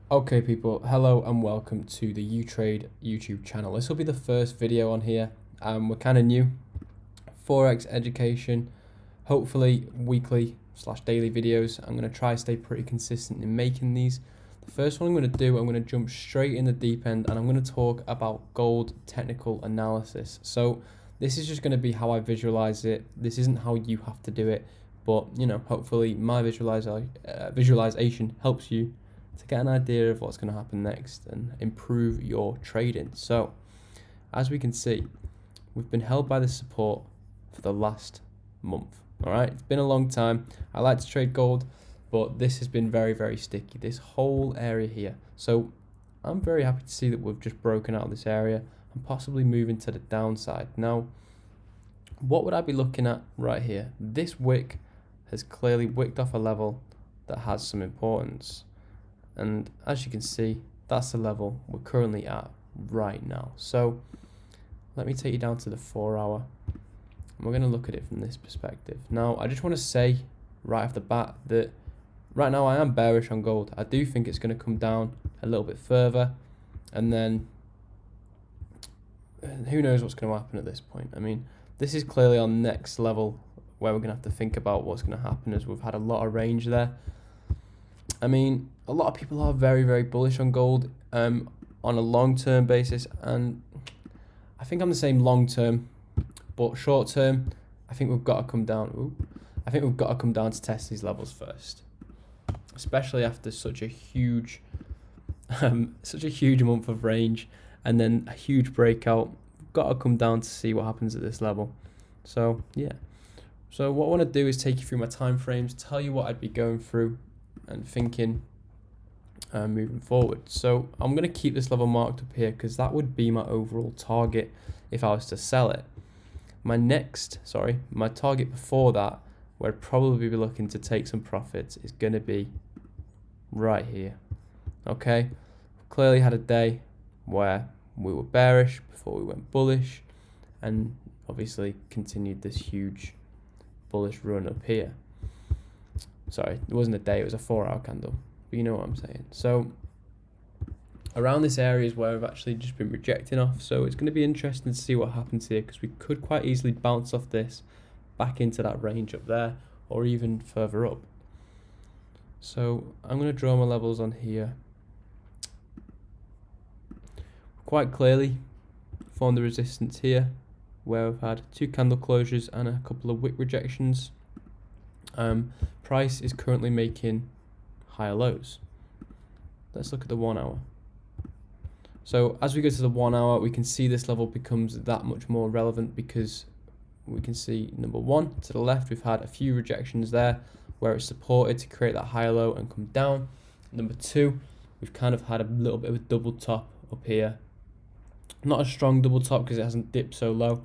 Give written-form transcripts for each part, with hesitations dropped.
Okay people, hello and welcome to the UTrade YouTube channel. This will be the first video on here. We're kind of new. Forex education, hopefully weekly / daily videos. I'm going to try to stay pretty consistent in making these. The first one I'm going to do, I'm going to jump straight in the deep end and I'm going to talk about gold technical analysis. So this is just going to be how I visualize it. This isn't how you have to do it, but hopefully my visualization helps you to get an idea of what's going to happen next and improve your trading. So as we can see, we've been held by this support for the last month. All right, it's been a long time. I like to trade gold, but this has been very, very sticky, this whole area here. So I'm very happy to see that we've just broken out of this area and possibly moving to the downside. Now, what would I be looking at right here? This wick has clearly wicked off a level that has some importance. And as you can see, that's the level we're currently at right now. So let me take you down to the 4 hour. And we're going to look at it from this perspective. Now, I just want to say right off the bat that right now I am bearish on gold. I do think it's going to come down a little bit further. And then who knows what's going to happen at this point. I mean, this is clearly our next level where we're going to have to think about what's going to happen, as we've had a lot of range there. I mean, a lot of people are very, very bullish on gold on a long-term basis, and I think I'm the same long-term, but short-term, I think we've got to come down. I think we've got to come down to test these levels first, especially after such a huge month of range and then a huge breakout. We've got to come down to see what happens at this level. So yeah. So what I want to do is take you through my time frames, tell you what I'd be going through and thinking moving forward. So I'm going to keep this level marked up here because that would be my overall target if I was to sell it. My target before that, where I'd probably be looking to take some profits, is going to be right here. Okay, clearly had a day where we were bearish before we went bullish, and obviously continued this huge bullish run up here. Sorry, it wasn't a day, it was a 4 hour candle, but you know what I'm saying. So around this area is where I've actually just been rejecting off, so it's going to be interesting to see what happens here, because we could quite easily bounce off this back into that range up there, or even further up. So I'm going to draw my levels on here. Quite clearly found the resistance here, where we've had 2 candle closures and a couple of wick rejections. Price is currently making higher lows. Let's look at the 1 hour. So as we go to the 1 hour, we can see this level becomes that much more relevant, because we can see, number one, to the left, we've had a few rejections there where it's supported to create that higher low and come down. Number two, we've kind of had a little bit of a double top up here. Not a strong double top because it hasn't dipped so low,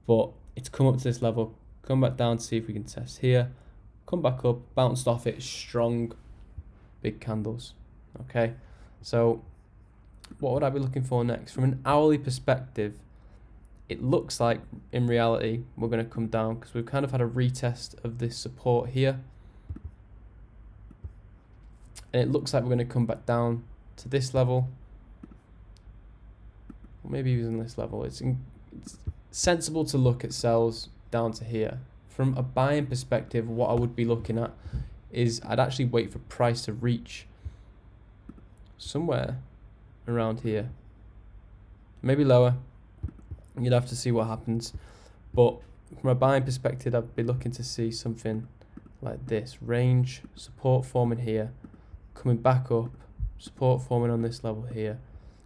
but it's come up to this level, come back down to see if we can test here, come back up, bounced off it, strong big candles. Okay, so what would I be looking for next? From an hourly perspective, it looks like in reality we're going to come down, because we've kind of had a retest of this support here, and it looks like we're going to come back down to this level, or maybe even this level. It's sensible to look at sells down to here. From a buying perspective, what I would be looking at is I'd actually wait for price to reach somewhere around here, maybe lower. You'd have to see what happens, but from a buying perspective, I'd be looking to see something like this: range, support forming here, coming back up, support forming on this level here,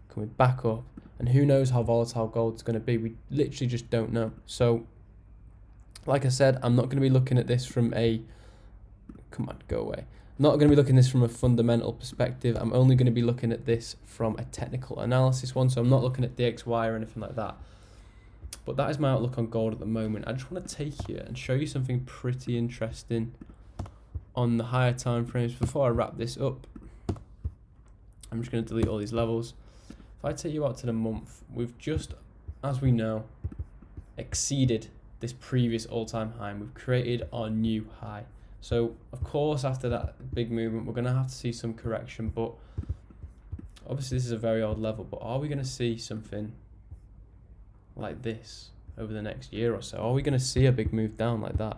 coming back up, and who knows how volatile gold's going to be. We literally just don't know. So like I said, I'm not going to be looking at this from a not going to be looking at this from a fundamental perspective. I'm only going to be looking at this from a technical analysis one, so I'm not looking at DXY or anything like that. But that is my outlook on gold at the moment. I just want to take you and show you something pretty interesting on the higher time frames before I wrap this up. I'm just going to delete all these levels. If I take you out to the month, we've just, as we know, exceeded this previous all-time high, and we've created our new high. So of course, after that big movement, we're going to have to see some correction, but obviously this is a very old level, but are we going to see something like this over the next year or so? Are we going to see a big move down like that?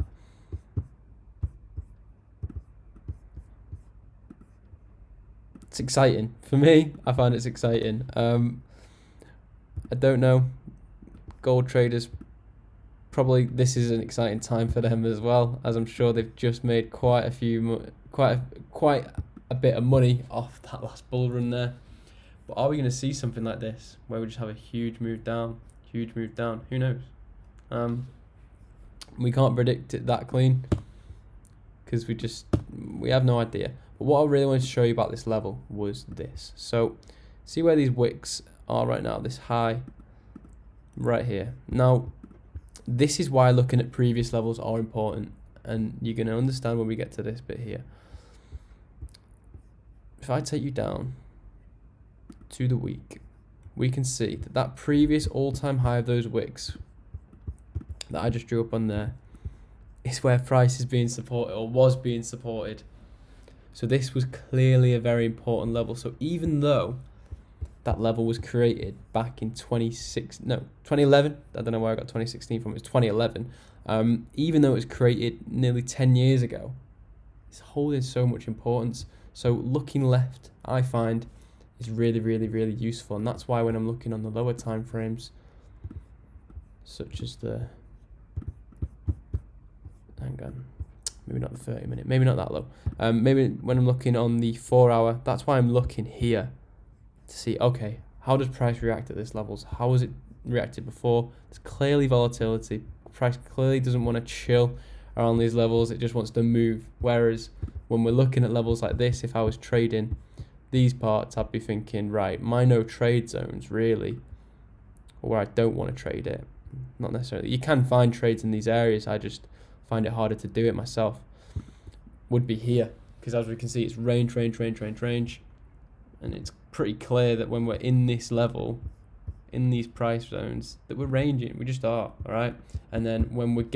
It's exciting. For me, I find it's exciting. I don't know. Gold traders, probably this is an exciting time for them as well, as I'm sure they've just made quite a bit of money off that last bull run there. But are we going to see something like this where we just have a huge move down? Who knows? We can't predict it that clean because we have no idea. But what I really wanted to show you about this level was this. So see where these wicks are right now, this high right here. Now this is why looking at previous levels are important, and you're going to understand when we get to this bit here. If I take you down to the week, we can see that that previous all-time high of those wicks that I just drew up on there is where price is being supported, or was being supported. So this was clearly a very important level. So even though that level was created back in 2011, I don't know where I got 2016 from, it was 2011, even though it was created nearly 10 years ago, it's holding so much importance. So looking left, I find, is really, really, really useful, and that's why when I'm looking on the lower time frames, such as the, hang on, maybe not the 30 minute, maybe not that low, maybe when I'm looking on the 4 hour, that's why I'm looking here to see, okay, how does price react at this levels? How has it reacted before? It's clearly volatility. Price clearly doesn't want to chill around these levels, it just wants to move. Whereas when we're looking at levels like this, if I was trading these parts, I'd be thinking, right, my no trade zones really, or where I don't want to trade it, not necessarily. You can find trades in these areas, I just find it harder to do it myself, would be here. Because as we can see, it's range, and it's pretty clear that when we're in this level, in these price zones, that we're ranging, we just are, all right? And then when we're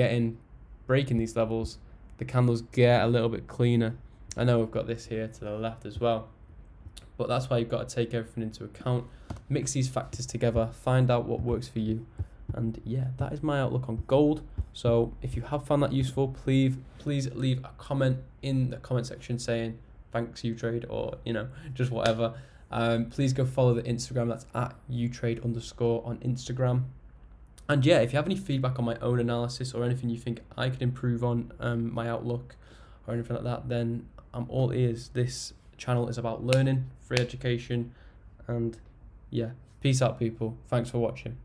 breaking these levels, the candles get a little bit cleaner. I know we've got this here to the left as well, but that's why you've got to take everything into account, mix these factors together, find out what works for you. And yeah, that is my outlook on gold. So if you have found that useful, please leave a comment in the comment section saying thanks Utrade, or just whatever. Please go follow the Instagram, that's at Utrade_ on Instagram. And yeah, if you have any feedback on my own analysis or anything you think I could improve on my outlook or anything like that, then I'm all ears. This channel is about learning, free education, and yeah, peace out people. Thanks for watching.